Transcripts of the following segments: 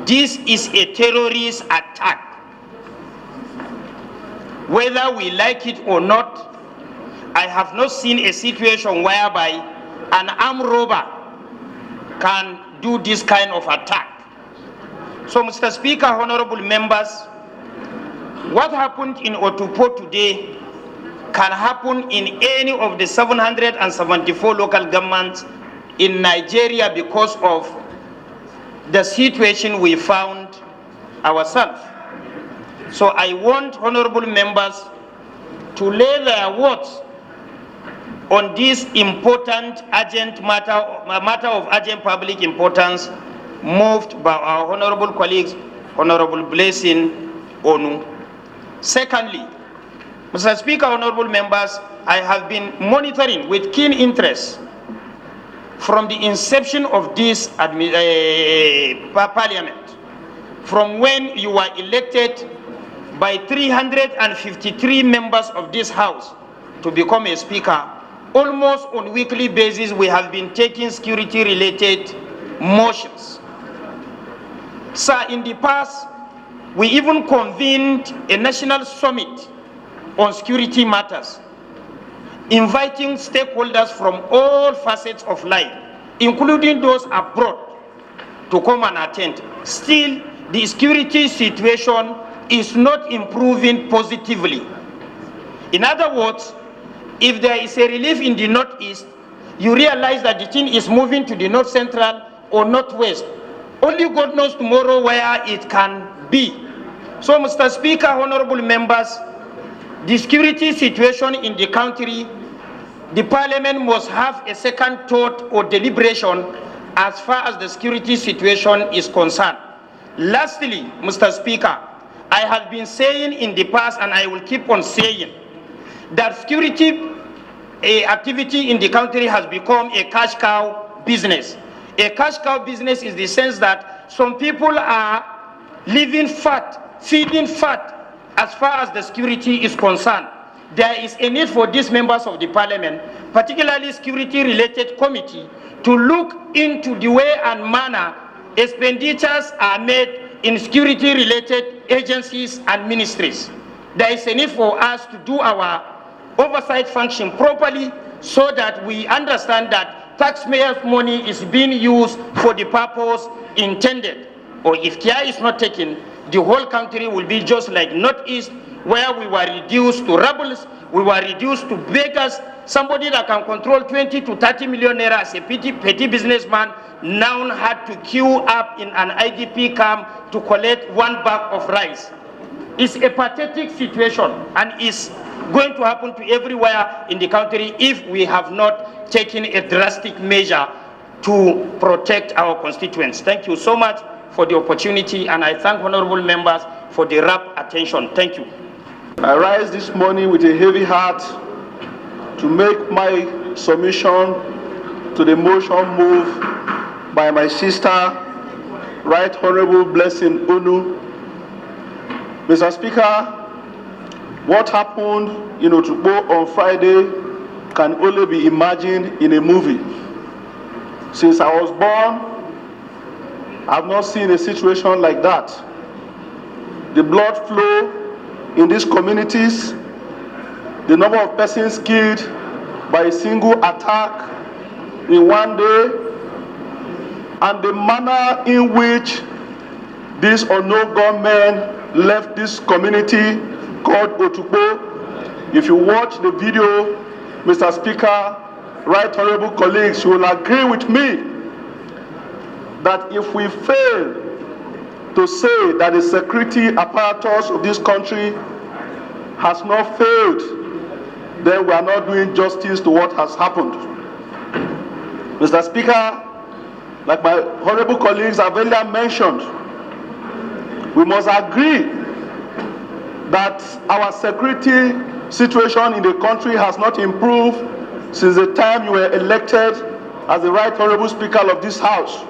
This is a terrorist attack. Whether we like it or not, I have not seen a situation whereby an armed robber can do this kind of attack. So, Mr. Speaker, honorable members, what happened in Otupo today can happen in any of the 774 local governments in Nigeria because of the situation we found ourselves. So I want honorable members to lay their words on this important urgent matter of urgent public importance moved by our honorable colleagues, Honorable Blessing Onu. Secondly, Mr. Speaker, honorable members, I have been monitoring with keen interest from the inception of this parliament, from when you were elected by 353 members of this house to become a speaker. Almost on weekly basis, we have been taking security-related motions. Sir, in the past, we even convened a national summit on security matters, inviting stakeholders from all facets of life, including those abroad, to come and attend. Still, the security situation is not improving positively. In other words, if there is a relief in the northeast, you realize that the thing is moving to the north central or northwest. Only God knows tomorrow where it can be. So, Mr. Speaker, honorable members, the security situation in the country, the parliament must have a second thought or deliberation as far as the security situation is concerned. Lastly, Mr. Speaker, I have been saying in the past, and I will keep on saying, that security activity in the country has become a cash cow business. A cash cow business is the sense that some people are living fat, feeding fat, as far as the security is concerned. There is a need for these members of the parliament, particularly security-related committee, to look into the way and manner expenditures are made in security-related agencies and ministries. There is a need for us to do our oversight function properly so that we understand that taxpayers' money is being used for the purpose intended. Or if care is not taken, the whole country will be just like Northeast, where we were reduced to rebels, we were reduced to beggars. Somebody that can control 20 to 30 million naira as a petty businessman now had to queue up in an IDP camp to collect 1 bag of rice. It's a pathetic situation, and it's going to happen to everywhere in the country if we have not taken a drastic measure to protect our constituents. Thank you so much for the opportunity, and I thank honorable members for the rapt attention. Thank you. I rise this morning with a heavy heart to make my submission to the motion moved by my sister, Right Honorable Blessing Onu. Mr. Speaker, what happened in Otupo on Friday can only be imagined in a movie. Since I was born, I've not seen a situation like that. The blood flow in these communities, the number of persons killed by a single attack in one day, and the manner in which these unknown gunmen left this community called Otupo. If you watch the video, Mr. Speaker, right honorable colleagues, you will agree with me that if we fail to say that the security apparatus of this country has not failed, then we are not doing justice to what has happened. Mr. Speaker, like my honorable colleagues have earlier mentioned, we must agree that our security situation in the country has not improved since the time you were elected as the right honorable speaker of this house.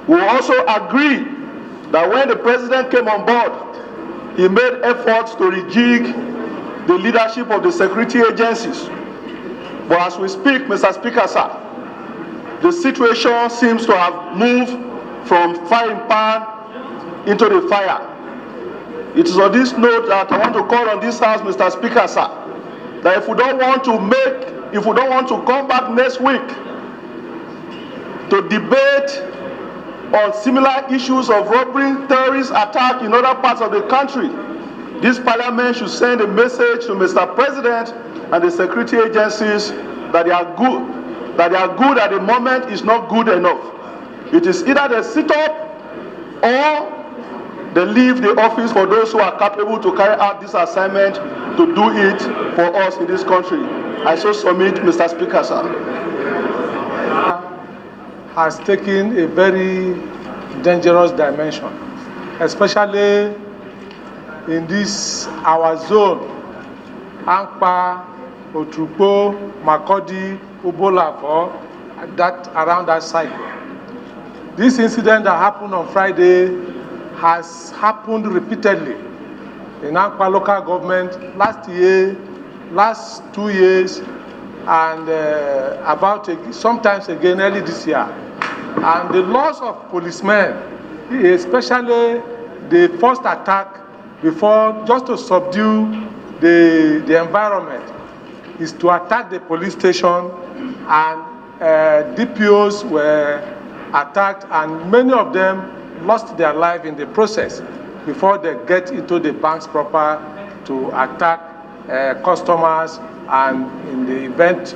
We also agree that when the president came on board, he made efforts to rejig the leadership of the security agencies. But as we speak, Mr. Speaker, sir, the situation seems to have moved from frying pan into the fire. It is on this note that I want to call on this House, Mr. Speaker, sir, that if we don't want to come back next week to debate on similar issues of robbery, terrorist attack in other parts of the country, this Parliament should send a message to Mr. President and the security agencies that they are good at the moment is not good enough. It is either they sit up or they leave the office for those who are capable to carry out this assignment to do it for us in this country. I so submit, Mr. Speaker, sir. Has taken a very dangerous dimension, especially in this our zone, Ankpa, Otukpo, Makurdi, Ubolafo, around that cycle. This incident that happened on Friday has happened repeatedly in Ankpa local government last 2 years, and sometimes again early this year. And the loss of policemen, especially the first attack before, just to subdue the environment, is to attack the police station, and DPOs were attacked, and many of them lost their life in the process before they get into the banks proper to attack customers, and in the event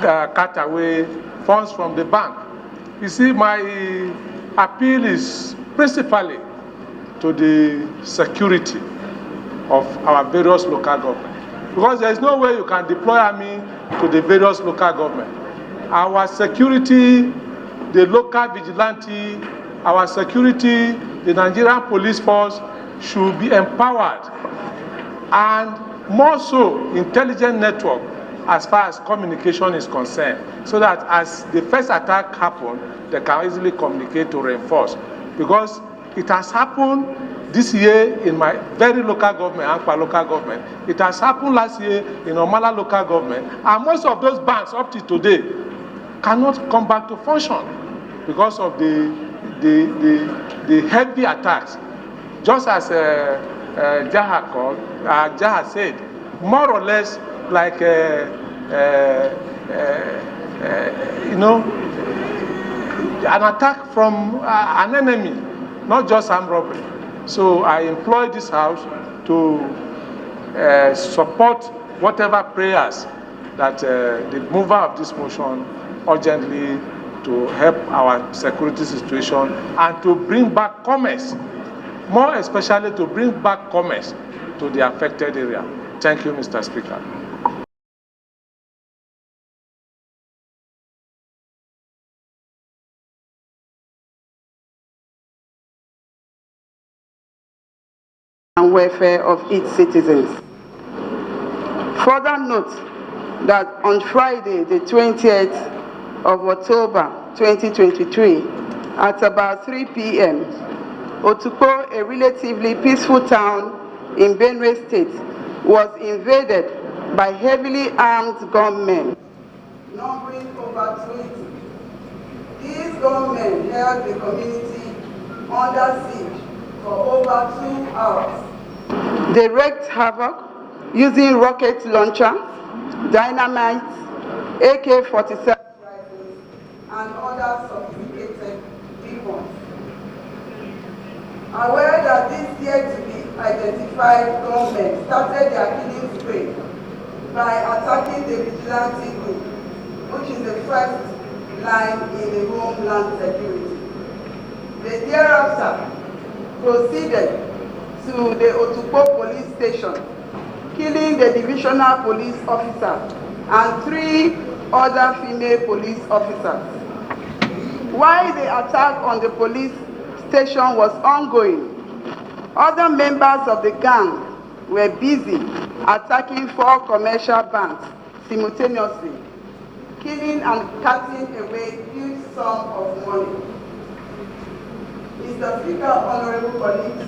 cut away funds from the bank. You see, my appeal is principally to the security of our various local governments, because there is no way you can deploy army to the various local governments. Our security, the local vigilante, our security, the Nigerian police force should be empowered, and more so intelligent network as far as communication is concerned, so that as the first attack happened, they can easily communicate to reinforce. Because it has happened this year in my very local government, Ankpa local government. It has happened last year in Omala local government, and most of those banks up to today cannot come back to function because of the heavy attacks. Just as Jaha said, more or less like an attack from an enemy, not just armed robbery. So I employ this House to support whatever prayers that the mover of this motion urgently to help our security situation and to bring back commerce, more especially to bring back commerce to the affected area. Thank you, Mr. Speaker. And welfare of its citizens. Further note that on Friday, the 20th of October 2023, at about 3 p.m., Otukpo, a relatively peaceful town in Benue State, was invaded by heavily armed gunmen, numbering over 20. These gunmen held the community under siege for over 2 hours. They wreaked havoc using rocket launcher, dynamite, AK-47 rifles, and other sophisticated weapons. Aware that these yet to be identified gunmen started their killing spree by attacking the vigilante group, which is the first line in the homeland security. They thereafter proceeded to the Otukpo police station, killing the divisional police officer and 3 other female police officers. While the attack on the police station was ongoing, other members of the gang were busy attacking 4 commercial banks simultaneously, killing and cutting away huge sums of money. Mr. Speaker, honorable colleagues,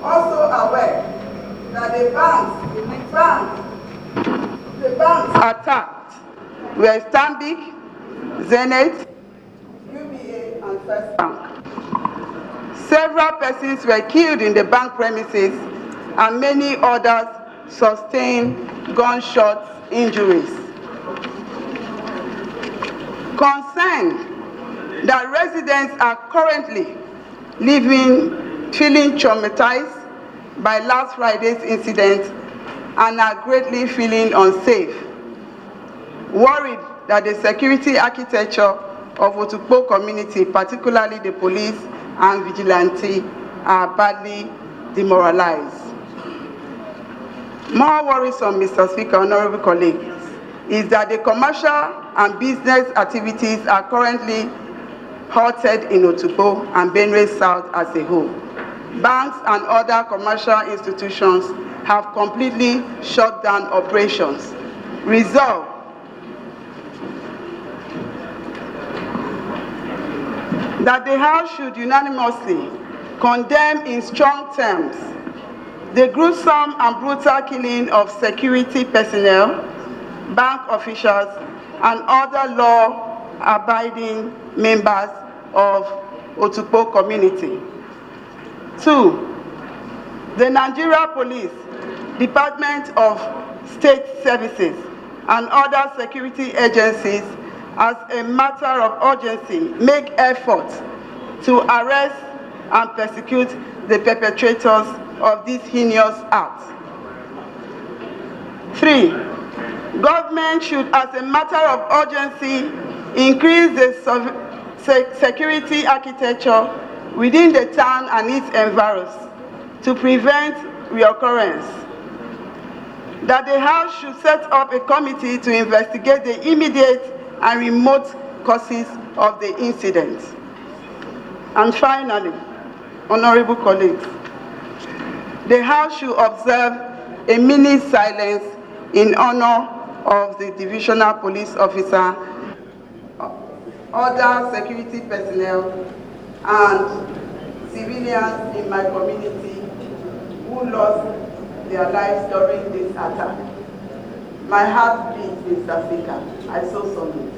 also aware that the banks attacked were Stanbic, Zenith, UBA, and First Bank. Several persons were killed in the bank premises and many others sustained gunshot injuries. Concerned that residents are currently feeling traumatized by last Friday's incident and are greatly feeling unsafe. Worried that the security architecture of Otukpo community, particularly the police and vigilante, are badly demoralized. More worrisome, Mr. Speaker, honorable colleagues, is that the commercial and business activities are currently halted in Otukpo and Benue South as a whole. Banks and other commercial institutions have completely shut down operations. Resolve that the House should unanimously condemn in strong terms the gruesome and brutal killing of security personnel, bank officials, and other law-abiding members of Otukpo community. 2, the Nigeria Police, Department of State Services, and other security agencies, as a matter of urgency, make efforts to arrest and persecute the perpetrators of this heinous act. 3, government should, as a matter of urgency, increase the security architecture within the town and its environs to prevent reoccurrence. That the House should set up a committee to investigate the immediate and remote causes of the incident. And finally, honorable colleagues, the House should observe a minute silence in honor of the divisional police officer, other security personnel, and civilians in my community who lost their lives during this attack. My heart beats, Mr. Speaker. I so submit.